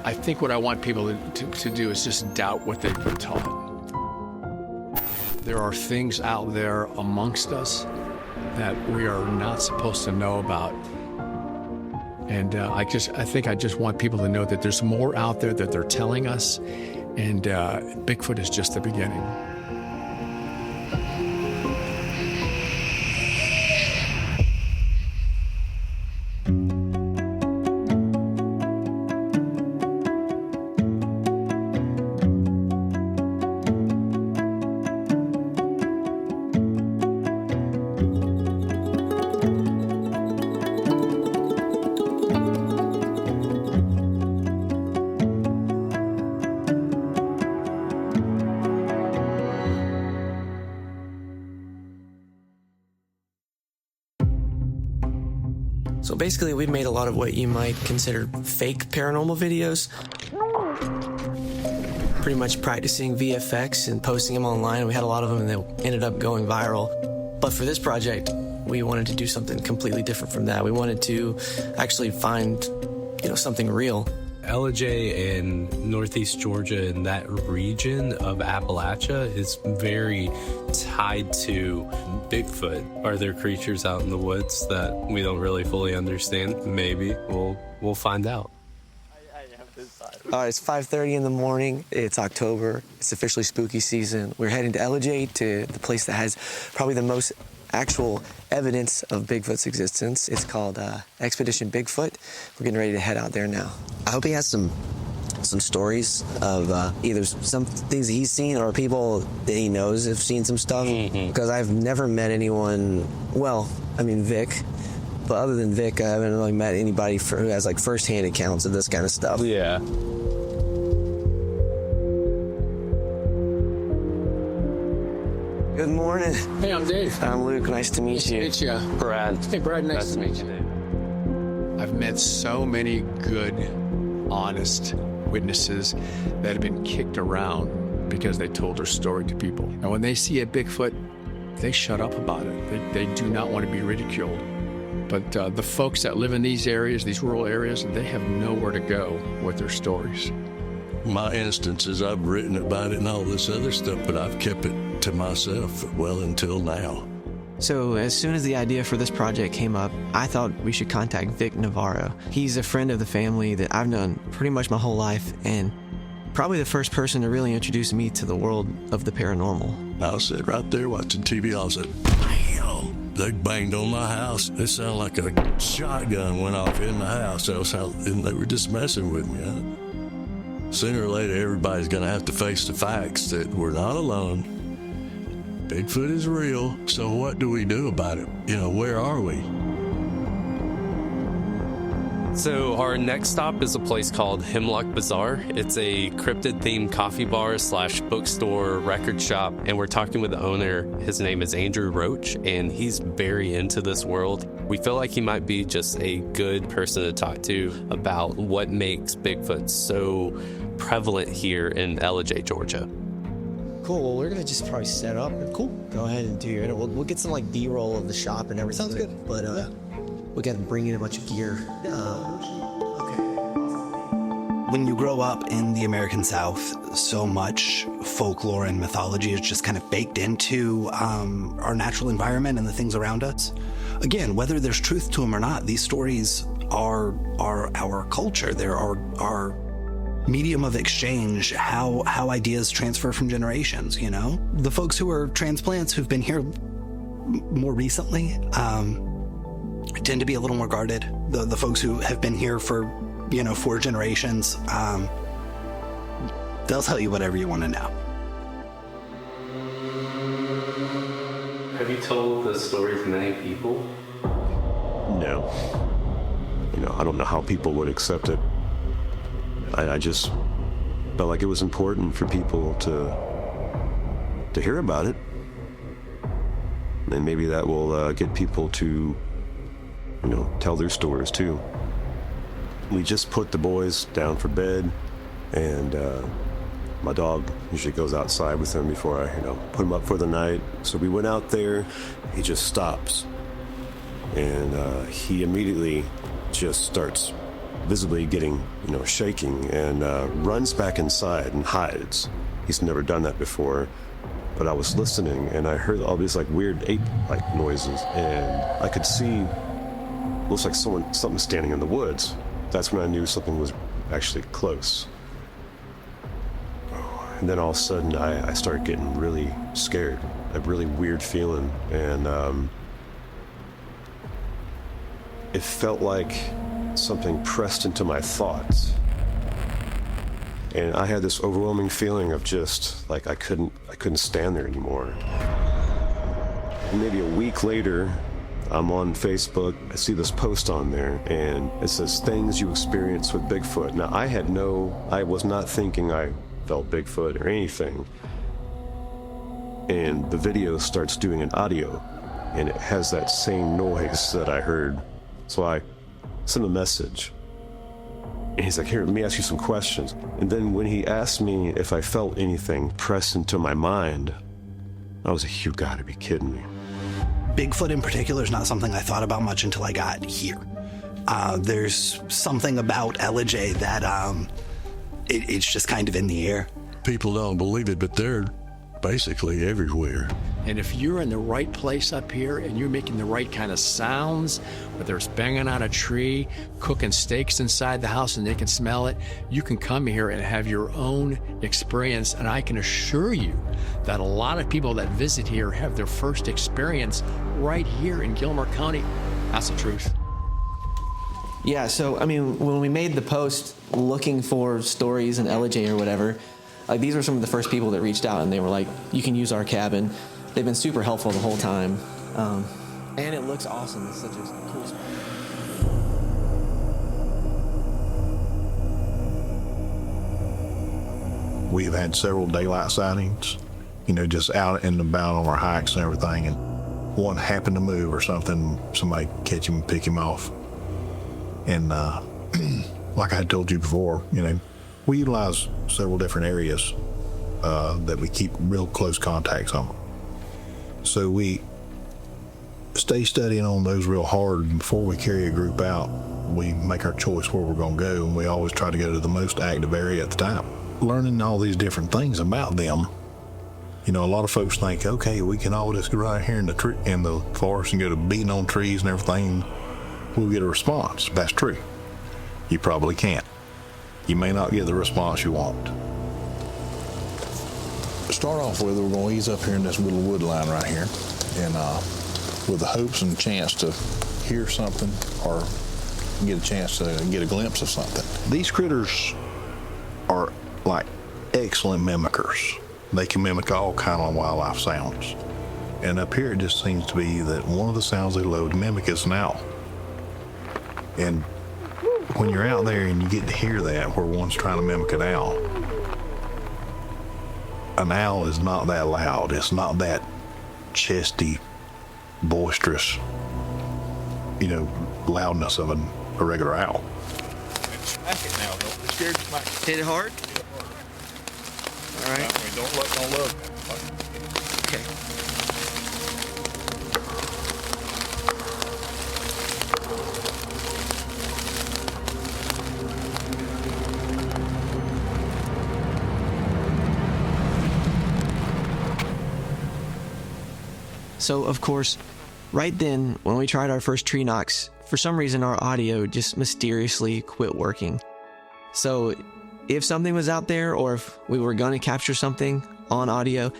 I think what I want people to do is just doubt what they've been taught. There are things out there amongst us that we are not supposed to know about. And I think I just want people to know that there's more out there that they're telling us, and Bigfoot is just the beginning. So basically, we've made a lot of what you might consider fake paranormal videos. Pretty much practicing VFX and posting them online. We had a lot of them and they ended up going viral. But for this project, we wanted to do something completely different from that. We wanted to actually find, something real. Ellijay and Northeast Georgia and that region of Appalachia is very tied to Bigfoot. Are there creatures out in the woods that we don't really fully understand? Maybe. We'll find out. It's 5:30 in the morning. It's October. It's officially spooky season. We're heading to Ellijay, to the place that has probably the most actual evidence of Bigfoot's existence. It's called Expedition Bigfoot. We're getting ready to head out there now. I hope he has some stories of either some things that he's seen or people that he knows have seen some stuff. Because I've never met anyone, Vic. But other than Vic, I haven't really met anybody who has first-hand accounts of this kind of stuff. Yeah. Good morning. Hey, I'm Dave. I'm Luke. Nice to meet you. Nice to meet you. Brad. Hey, Brad, nice to meet you. I've met so many good, honest witnesses that have been kicked around because they told their story to people. And when they see a Bigfoot, they shut up about it. They do not want to be ridiculed. But the folks that live in these areas, these rural areas, they have nowhere to go with their stories. My instances, I've written about it and all this other stuff, but I've kept it to myself well until now. So as soon as the idea for this project came up, I thought we should contact Vic Navarro. He's a friend of the family that I've known pretty much my whole life, and probably the first person to really introduce me to the world of the paranormal. I was sitting right there watching TV. I was like, bam! They banged on my house. It sounded like a shotgun went off in the house. And they were just messing with me. Huh? Sooner or later, everybody's going to have to face the facts that we're not alone. Bigfoot is real, so what do we do about it? Where are we? So our next stop is a place called Hemlock Bazaar. It's a cryptid-themed coffee bar / bookstore, record shop, and we're talking with the owner. His name is Andrew Roach, and he's very into this world. We feel like he might be just a good person to talk to about what makes Bigfoot so prevalent here in Ellijay, Georgia. Cool. Well, we're gonna just probably set up. Cool. Go ahead and do your interview. We'll get some B-roll of the shop and everything. Sounds good. But we got to bring in a bunch of gear. When you grow up in the American South, so much folklore and mythology is just kind of baked into our natural environment and the things around us. Again, whether there's truth to them or not, these stories are our culture. They're our medium of exchange, how ideas transfer from generations, The folks who are transplants who've been here more recently tend to be a little more guarded. The folks who have been here for 4 generations, they'll tell you whatever you want to know. Have you told this story to many people? No. I don't know how people would accept it. I just felt like it was important for people to hear about it. And maybe that will get people to, tell their stories too. we just put the boys down for bed, and my dog usually goes outside with him before I, put him up for the night. So we went out there. He just stops, and he immediately just starts visibly getting, shaking, and runs back inside and hides. He's never done that before. But I was listening, and I heard all these weird ape-like noises, and I could see, looks like something standing in the woods. That's when I knew something was actually close. And then all of a sudden, I started getting really scared, a really weird feeling, and it felt like something pressed into my thoughts. And I had this overwhelming feeling of just I couldn't stand there anymore. And maybe a week later, I'm on Facebook. I see this post on there, and it says things you experience with Bigfoot. Now, I was not thinking I felt Bigfoot or anything. And the video starts doing an audio, and it has that same noise that I heard. So I sent a message. And he's like, here, let me ask you some questions. And then when he asked me if I felt anything press into my mind, I was like, you gotta be kidding me. Bigfoot in particular is not something I thought about much until I got here. There's something about Ellijay that it's just kind of in the air. People don't believe it, but they're basically everywhere. And if you're in the right place up here and you're making the right kind of sounds, whether it's banging on a tree, cooking steaks inside the house and they can smell it, you can come here and have your own experience. And I can assure you that a lot of people that visit here have their first experience right here in Gilmer County. That's the truth. Yeah, so, when we made the post looking for stories in Ellijay or whatever, these were some of the first people that reached out, and they were like, you can use our cabin. They've been super helpful the whole time. And it looks awesome. It's such a cool spot. We've had several daylight sightings, just out and about on our hikes and everything, and one happened to move or something, somebody catch him and pick him off. And like I had told you before, we utilize several different areas that we keep real close contacts on. So we stay studying on those real hard, and before we carry a group out, we make our choice where we're going to go, and we always try to go to the most active area at the time. Learning all these different things about them, a lot of folks think, okay, we can all just go right here in the forest and go to beating on trees and everything, we'll get a response. That's true. You probably can't. You may not get the response you want. To start off with, we're going to ease up here in this little wood line right here, and with the hopes and chance to hear something or get a chance to get a glimpse of something. These critters are like excellent mimickers. They can mimic all kind of wildlife sounds. And up here it just seems to be that one of the sounds they love to mimic is an owl. And when you're out there and you get to hear that where one's trying to mimic an owl is not that loud. It's not that chesty, boisterous, loudness of a regular owl. Smack it now. Don't be scared to smack it. Hit it hard? All right. Don't let no love. Okay. So, of course, right then, when we tried our first tree knocks, for some reason our audio just mysteriously quit working. So, if something was out there or if we were going to capture something on audio,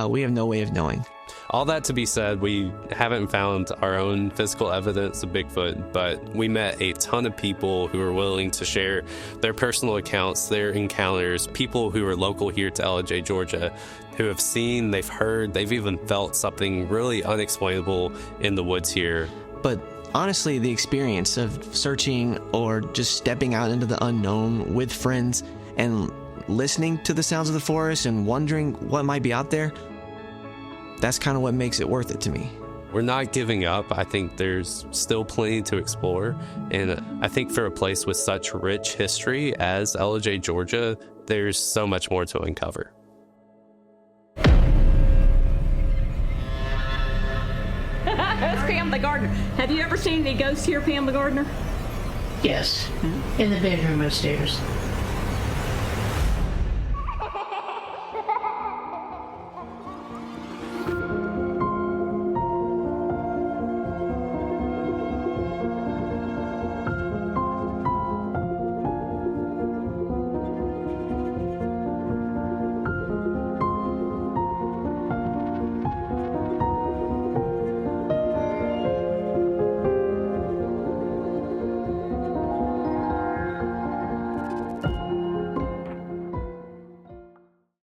we have no way of knowing. All that to be said, we haven't found our own physical evidence of Bigfoot, but we met a ton of people who are willing to share their personal accounts, their encounters, people who are local here to Ellijay, Georgia, who have seen, they've heard, they've even felt something really unexplainable in the woods here. But honestly, the experience of searching or just stepping out into the unknown with friends and listening to the sounds of the forest and wondering what might be out there, that's kind of what makes it worth it to me. We're not giving up. I think there's still plenty to explore. And I think for a place with such rich history as Ellijay, Georgia, there's so much more to uncover. That's Pam the gardener. Have you ever seen any ghosts here, Pam the gardener? Yes, in the bedroom upstairs.